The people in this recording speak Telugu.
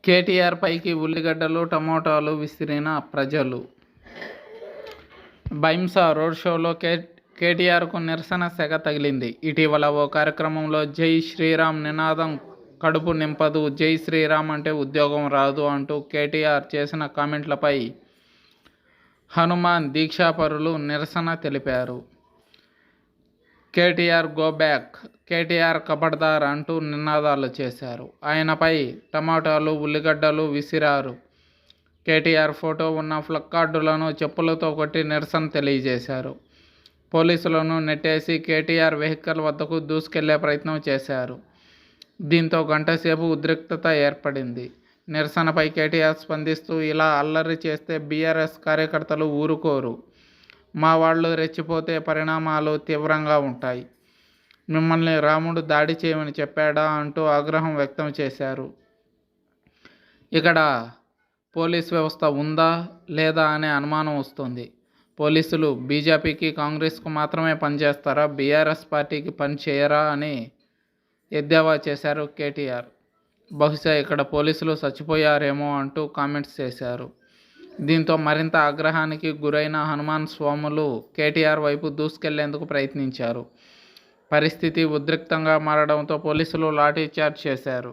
కేటీఆర్ పైకి ఉల్లిగడ్డలు, టమోటాలు విసిరిన ప్రజలు. భైంసా రోడ్ షోలో కేటీఆర్కు నిరసన సెగ తగిలింది. ఇటీవల ఓ కార్యక్రమంలో జై శ్రీరామ్ నినాదం కడుపు నింపదు, జై శ్రీరామ్ అంటే ఉద్యోగం రాదు అంటూ కేటీఆర్ చేసిన కామెంట్లపై హనుమాన్ దీక్షాపరులు నిరసన తెలిపారు. కేటీఆర్ గో బ్యాక్, కేటీఆర్ కబడ్దార్ అంటూ నినాదాలు చేశారు. ఆయనపై టమాటాలు, ఉల్లిగడ్డలు విసిరారు. కేటీఆర్ ఫోటో ఉన్న ప్లకార్డులను చెప్పులతో కొట్టి నిరసన తెలియజేశారు. పోలీసులను నెట్టేసి కేటీఆర్ వెహికల్ వద్దకు దూసుకెళ్లే ప్రయత్నం చేశారు. దీంతో గంటసేపు ఉద్రిక్తత ఏర్పడింది. నిరసనపై కేటీఆర్ స్పందిస్తూ, ఇలా అల్లరి చేస్తే బీఆర్ఎస్ కార్యకర్తలు ఊరుకోరు, మా వాళ్ళు రెచ్చిపోతే పరిణామాలు తీవ్రంగా ఉంటాయి, మిమ్మల్ని రాముడు దాడి చేయమని చెప్పాడా అంటూ ఆగ్రహం వ్యక్తం చేశారు. ఇక్కడ పోలీస్ వ్యవస్థ ఉందా లేదా అనే అనుమానం వస్తుంది. పోలీసులు బీజేపీకి, కాంగ్రెస్కు మాత్రమే పనిచేస్తారా, బీఆర్ఎస్ పార్టీకి పని చేయరా అని ఎద్దేవా చేశారు కేటీఆర్. బహుశా ఇక్కడ పోలీసులు చచ్చిపోయారేమో అంటూ కామెంట్స్ చేశారు. దీంతో మరింత ఆగ్రహానికి గురైన హనుమాన్ స్వాములు కేటీఆర్ వైపు దూసుకెళ్లేందుకు ప్రయత్నించారు. పరిస్థితి ఉద్రిక్తంగా మారడంతో పోలీసులు లాఠీ చార్జ్ చేశారు.